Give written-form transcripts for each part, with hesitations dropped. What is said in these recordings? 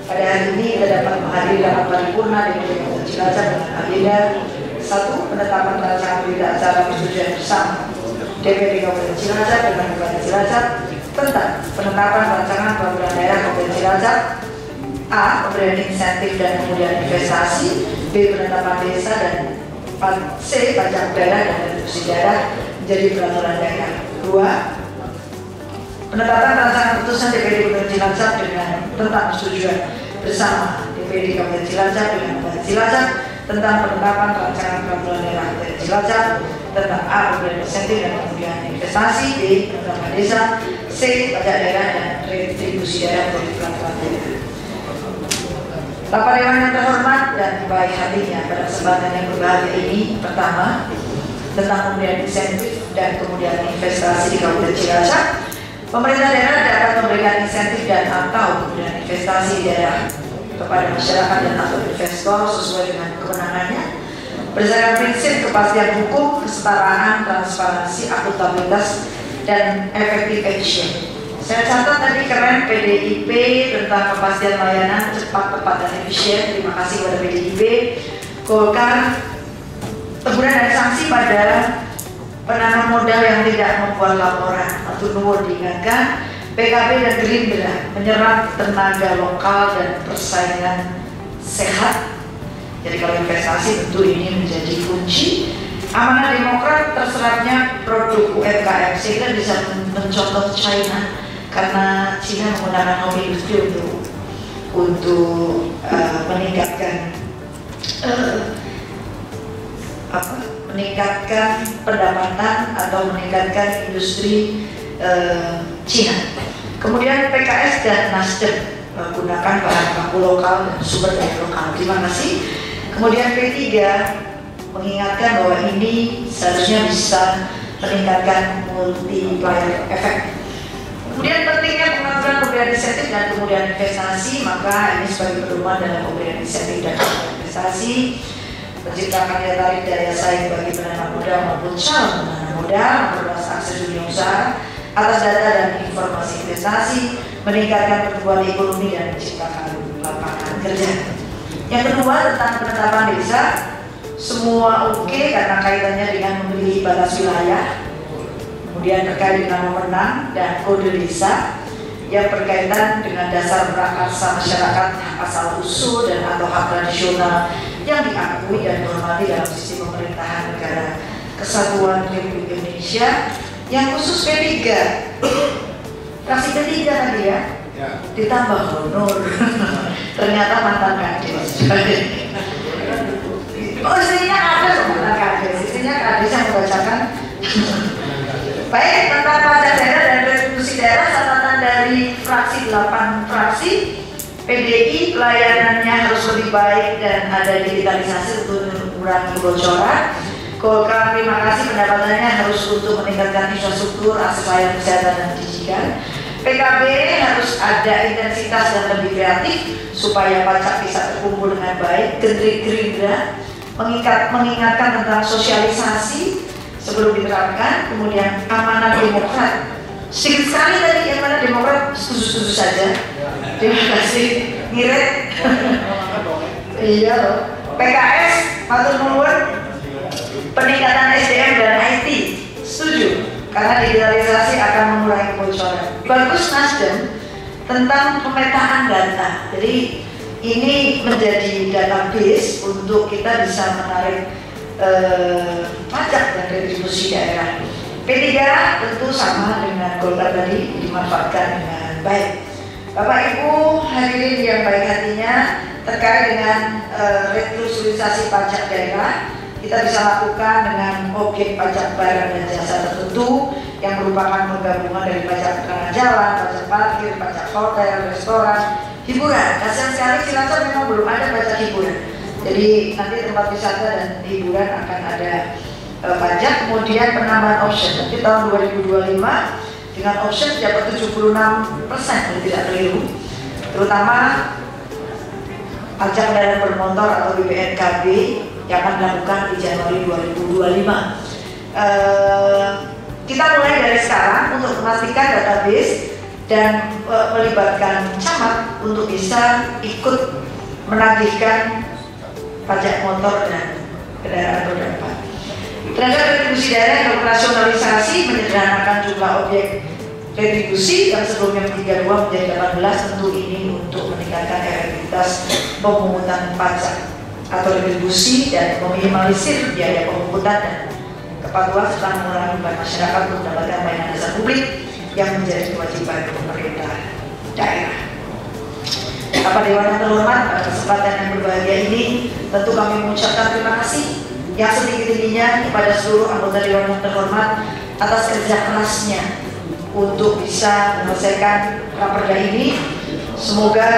Pada hari ini kita dapat menghadiri rapat paripurna DPD Kabupaten Cilacap dengan agenda 1. Penetapan rancangan berita acara persetujuan bersama DPD Kabupaten Cilacap dengan Bupati Cilacap tentang penetapan rancangan peraturan daerah Kabupaten Cilacap. A. Pemberian insentif dan kemudian investasi. B. Penetapan desa. Dan C. Pajak daerah dan retribusi daerah menjadi peraturan daerah. 2. Penetapan rancangan putusan DPD Kabupaten Cilacap dengan tentang persetujuan bersama DPD Kabupaten Cilacap dengan Bupati Cilacap tentang penetapan rancangan peraturan daerah Kabupaten Cilacap tentang A. Pemberian insentif dan kemudian investasi. B. Penetapan desa. C. Pajak daerah dan retribusi daerah menjadi peraturan daerah. Bapak Dewan yang terhormat dan baik hatinya, pada kesempatan yang berbahagia ini, pertama tentang pemberian insentif dan kemudian investasi di Kabupaten Cilacap. Pemerintah daerah dapat memberikan insentif dan atau kemudian investasi di daerah kepada masyarakat dan atau investor sesuai dengan kewenangannya berdasarkan prinsip kepastian hukum, kesetaraan, transparansi, akuntabilitas, dan efektif efisien. Saya catat tadi keren PDIP tentang kepastian layanan cepat, tepat, dan efisien. Terima kasih kepada PDIP. Golkar, teguran dan sanksi pada penanam modal yang tidak membuat laporan. Atau nuwun diingatkan, PKB dan Gerindra menyerap tenaga lokal dan persaingan sehat. Jadi kalau investasi tentu ini menjadi kunci. Amanah Demokrat terserapnya produk UMKM sehingga bisa mencontoh China karena China menggunakan home industry untuk meningkatkan meningkatkan pendapatan atau meningkatkan industri Cina. Kemudian PKS dan Nasdem menggunakan bahan baku lokal dan sumber daya lokal. Terima kasih. Kemudian P3 mengingatkan bahwa ini seharusnya bisa meningkatkan multiplier effect. Kemudian pentingnya pengaturan pemberian insentif dan kemudian investasi, maka ini sebagai pedoman dalam pemberian insentif dan investasi menciptakan daya tarik daya saing bagi penanam modal maupun calon penanam modal, memperluas akses dunia usaha atas data dan informasi investasi, meningkatkan pertumbuhan ekonomi dan menciptakan lapangan kerja. Yang kedua tentang penetapan desa, semua oke karena kaitannya dengan memilih batas wilayah, kemudian terkait dengan wewenang dan kode desa yang berkaitan dengan dasar prakarsa masyarakat, hak asal usul dan atau hak tradisional yang diakui dan dihormati dalam sistem pemerintahan negara Kesatuan Republik Indonesia. Yang khusus P3, fraksi P3 tadi ya, ditambah honor. Ternyata mantan kades. Oh, istrinya ada loh mantan kades. Istrinya kades yang membacakan. Baik, tentang pajak daerah dan retribusi daerah, catatan dari fraksi 8 fraksi. PDI pelayanannya harus lebih baik dan ada digitalisasi untuk mengurangi kebocoran. Golkar, terima kasih, pendapatannya harus untuk meningkatkan infrastruktur, akses layanan kesehatan dan pendidikan. PKB harus ada intensitas dan lebih kreatif supaya pajak bisa terkumpul dengan baik. Gerindra mengingatkan tentang sosialisasi sebelum diterapkan. Kemudian amanah Demokrat, sedikit sekali tadi amanah Demokrat setuju-setuju saja. Terima kasih. Ngirit. Iya loh. PKS matur nuwun, peningkatan SDM dan IT setuju karena digitalisasi akan mengurangi kebocoran. Bagus Nasdem tentang pemetaan data. Jadi ini menjadi database untuk kita bisa menarik pajak dan retribusi daerah. P3 tentu sama dengan Golkar tadi, dimanfaatkan dengan baik. Bapak Ibu hadirin yang baik hatinya, terkait dengan restrukturisasi pajak daerah, kita bisa lakukan dengan objek pajak barang dan jasa tertentu yang merupakan penggabungan dari pajak penerangan jalan, pajak parkir, pajak hotel, restoran, hiburan. Kasihan sekali Cilacap memang belum ada pajak hiburan. Jadi nanti tempat wisata dan hiburan akan ada pajak. Kemudian penambahan option nanti tahun 2025 dengan option dapat 76% kalau tidak keliru, terutama pajak kendaraan bermotor atau BPNKB yang akan dilakukan di Januari 2025. Kita mulai dari sekarang untuk memastikan database dan melibatkan camat untuk bisa ikut menagihkan pajak motor dan kendaraan roda 4. Terhadap retribusi daerah yang operasionalisasi menyederhanakan jumlah objek retribusi yang sebelumnya 32 menjadi 18, tentu ini untuk meningkatkan efektivitas pemungutan pajak atau retribusi dan meminimalisir biaya pemungutan dan kepatuhan serta mengurangi beban masyarakat untuk mendapatkan pelayanan dasar publik yang menjadi kewajiban pemerintah daerah. Bapak Dewan yang terhormat, pada kesempatan yang berbahagia ini tentu kami mengucapkan terima kasih yang setinggi-tingginya kepada seluruh anggota Dewan yang terhormat atas kerja kerasnya untuk bisa menyelesaikan raperda ini. Semoga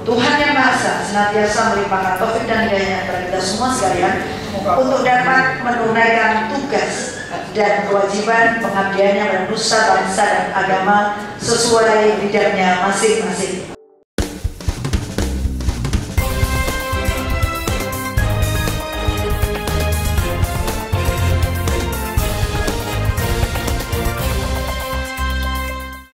Tuhan Yang Maha Esa senantiasa melimpahkan taufik dan hidayahnya kepada kita semua sekalian untuk dapat menunaikan tugas dan kewajiban pengabdiannya pada nusa, bangsa, dan agama sesuai bidangnya masing-masing.